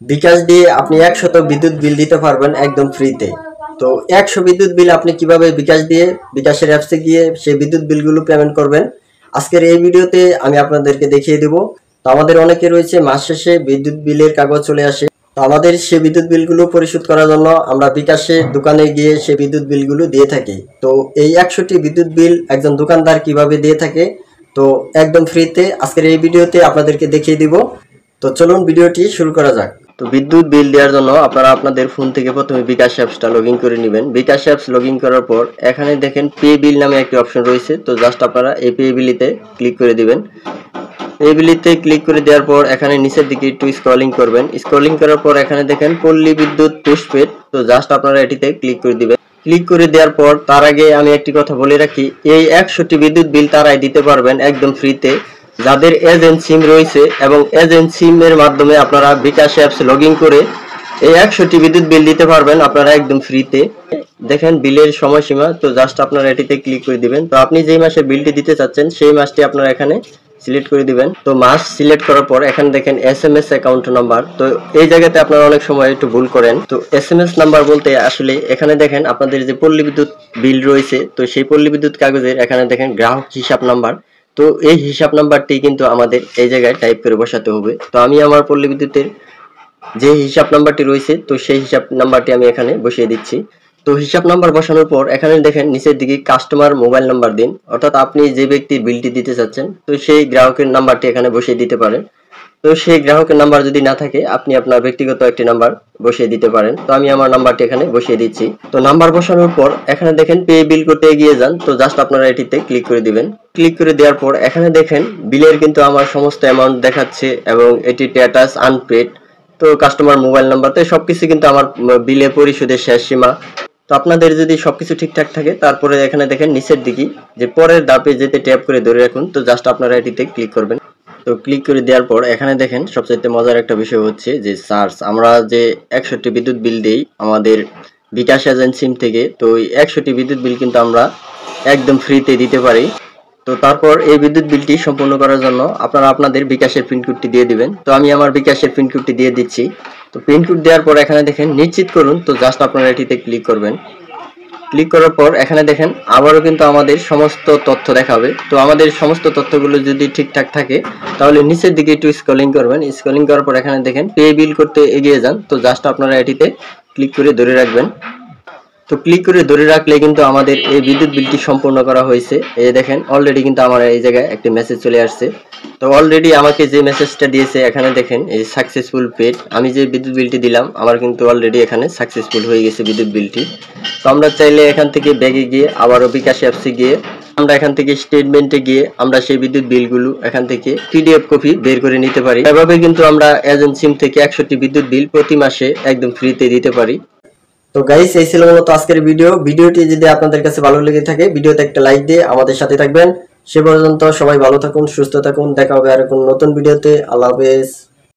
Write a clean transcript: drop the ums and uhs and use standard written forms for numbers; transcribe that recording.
বিকাশ দিয়ে আপনি 100 বিদ্যুৎ বিল দিতে পারবেন একদম ফ্রিতে। তো 100 বিদ্যুৎ বিল আপনি কিভাবে বিকাশ দিয়ে বিকাশের অ্যাপসে গিয়ে সেই বিদ্যুৎ বিলগুলো পেমেন্ট করবেন আজকের এই ভিডিওতে আমি আপনাদেরকে দেখিয়ে দেব। তো আমাদের অনেকে রয়েছে মাস শেষে বিদ্যুৎ বিলের কাগজ চলে আসে, তো আমাদের সেই বিদ্যুৎ বিলগুলো পরিশোধ করার জন্য আমরা বিকাশের দোকানে গিয়ে সেই বিদ্যুৎ বিলগুলো দিয়ে থাকি। তো এই 100টি বিদ্যুৎ বিল একজন দোকানদার কিভাবে দিয়ে থাকে তো একদম ফ্রিতে আজকের এই ভিডিওতে আপনাদেরকে দেখিয়ে দিব। তো চলুন ভিডিওটি শুরু করা যাক। তো বিদ্যুৎ বিল দেওয়ার জন্য আপনারা আপনাদের ফোন থেকে প্রথমে বিকাশ অ্যাপসটা লগ ইন করে নেবেন। বিকাশ অ্যাপস লগ ইন করার পর এখানে দেখেন পে বিল নামে একটি অপশন রয়েছে, তো জাস্ট আপনারা এই পে বিলিতে ক্লিক করে দিবেন। পে বিলিতে ক্লিক করে দেওয়ার পর এখানে নিচের দিকে একটু স্ক্রলিং করবেন। স্ক্রলিং করার পর এখানে দেখেন পল্লী বিদ্যুৎ পোস্টপেড, তো জাস্ট আপনারা এটিতে ক্লিক করে দিবেন। ক্লিক করে দেওয়ার পর তার আগে আমি একটি কথা বলে রাখি, এই 100টি বিদ্যুৎ বিল তারাই দিতে পারবেন একদম ফ্রিতে যাদের এজেন্ট সিম রয়েছে, এবং এজেন্ট সিমের মাধ্যমে আপনারা বিকাশ অ্যাপস লগ ইন করে এই 100টি বিদ্যুৎ বিল দিতে পারবেন আপনারা একদম ফ্রিতে। দেখেন বিলের সময়সীমা, তো জাস্ট আপনারা এটিতে ক্লিক করে দিবেন। তো আপনি যেই মাসে বিলটি দিতে চাচ্ছেন সেই মাসটি আপনারা এখানে সিলেক্ট করে দিবেন। তো মাস সিলেক্ট করার পর এখানে দেখেন SMS অ্যাকাউন্ট নাম্বার, তো এই জায়গাতে আপনারা অনেক সময় একটু ভুল করেন। তো SMS নাম্বার বলতে আসলে এখানে দেখেন আপনাদের যে পল্লী বিদ্যুৎ বিল রয়েছে, তো সেই পল্লী বিদ্যুৎ কাগজের এখানে দেখেন গ্রাহক হিসাব নাম্বার, তো এই হিসাব নাম্বারটি কিন্তু আমাদের এই জায়গায় টাইপ করে বসাতে হবে। তো আমি আমার পল্লী বিদ্যুতের যে হিসাব নাম্বারটি রয়েছে তো সেই হিসাব নাম্বারটি আমি এখানে বসিয়ে দিচ্ছি। তো হিসাব নাম্বার বসানোর পর এখানে দেখেন নিচের দিকে কাস্টমার মোবাইল নাম্বার দিন, অর্থাৎ আপনি যে ব্যক্তির বিলটি দিতে চাচ্ছেন তো সেই গ্রাহকের নাম্বারটি এখানে বসিয়ে দিতে পারেন। তো সেই গ্রাহকের নাম্বার যদি না থাকে আপনি আপনার ব্যক্তিগত একটি নাম্বার বসিয়ে দিতে পারেন। তো আমি আমার নাম্বারটি এখানে বসিয়ে দিচ্ছি। তো নাম্বার বসানোর পর এখানে দেখেন পে বিল করতে এগিয়ে যান, তো জাস্ট আপনারা এটিতে ক্লিক করে দিবেন। ক্লিক করে দেওয়ার পর এখানে দেখেন বিলের কিন্তু আমার সমস্ত অ্যামাউন্ট দেখাচ্ছে এবং এটি স্ট্যাটাস আনপেড, তো কাস্টমার মোবাইল নাম্বার, তো সবকিছু কিন্তু আমার বিলে পরিশোধের শেষ সীমা। তো আপনাদের যদি সবকিছু ঠিকঠাক থাকে তারপরে এখানে দেখেন নিচের দিকে যে পরের ধাপে যেতে ট্যাপ করে ধরে রাখুন, তো জাস্ট আপনারা এটিতে ক্লিক করবেন। তো ক্লিক করে দেওয়ার পর এখানে দেখেন সবচেয়ে মজার একটা বিষয় হচ্ছে যে চার্জ, আমরা যে 100টি বিদ্যুৎ বিল দেই আমাদের বিকাশ এজেন্ট সিম থেকে, তো ওই 100টি বিদ্যুৎ বিল কিন্তু আমরা একদম ফ্রিতে দিতে পারি। তো তারপর এই বিদ্যুৎ বিলটি সম্পূর্ণ করার জন্য আপনারা আপনাদের বিকাশের পিনকোডটি দিয়ে দিবেন। তো আমি আমার বিকাশের পিনকোডটি দিয়ে দিচ্ছি। তো পিনকোড দেওয়ার পর এখানে দেখেন নিশ্চিত করুন, তো জাস্ট আপনারা এটিতে ক্লিক করবেন। ক্লিক করার পর এখানে দেখেন আবারও কিন্তু আমাদের সমস্ত তথ্য দেখাবে। তো আমাদের সমস্ত তথ্যগুলো যদি ঠিকঠাক থাকে তাহলে নিচের দিকে একটু স্ক্রলিং করবেন। স্ক্রলিং করার পর এখানে দেখেন পে বিল করতে এগিয়ে যান, তো জাস্ট আপনারা এটিতে ক্লিক করে ধরে রাখবেন। তো ক্লিক করে ধরে রাখলে কিন্তু আমাদের এই বিদ্যুৎ বিলটি সম্পূর্ণ করা হয়েছে। এই দেখেন অলরেডি কিন্তু আমার এই জায়গায় একটি মেসেজ চলে আসছে। তো অলরেডি আমাকে যে মেসেজটা দিয়েছে এখানে দেখেন এই সাকসেসফুল পেড, আমি যে বিদ্যুৎ বিলটি দিলাম আমার কিন্তু অলরেডি এখানে সাকসেসফুল হয়ে গেছে বিদ্যুৎ বিলটি। তো আমরা চাইলে এখান থেকে ব্যাগে গিয়ে আবারও বিকাশ অ্যাপসে গিয়ে আমরা এখান থেকে স্টেটমেন্টে গিয়ে আমরা সেই বিদ্যুৎ বিলগুলো এখান থেকে PDF কপি বের করে নিতে পারি। এভাবে কিন্তু আমরা এজেন্ট সিম থেকে 100টি বিদ্যুৎ বিল প্রতি মাসে একদম ফ্রিতে দিতে পারি। তো গাইস এই ছিল মূলত আজকের ভিডিওটি যদি আপনাদের কাছে ভালো লেগে থাকে ভিডিওতে একটা লাইক দিয়ে আমাদের সাথে থাকবেন। সে পর্যন্ত সবাই ভালো থাকুন, সুস্থ থাকুন, দেখা হবে আর কোন নতুন ভিডিওতে। আল্লাহ হাফেজ।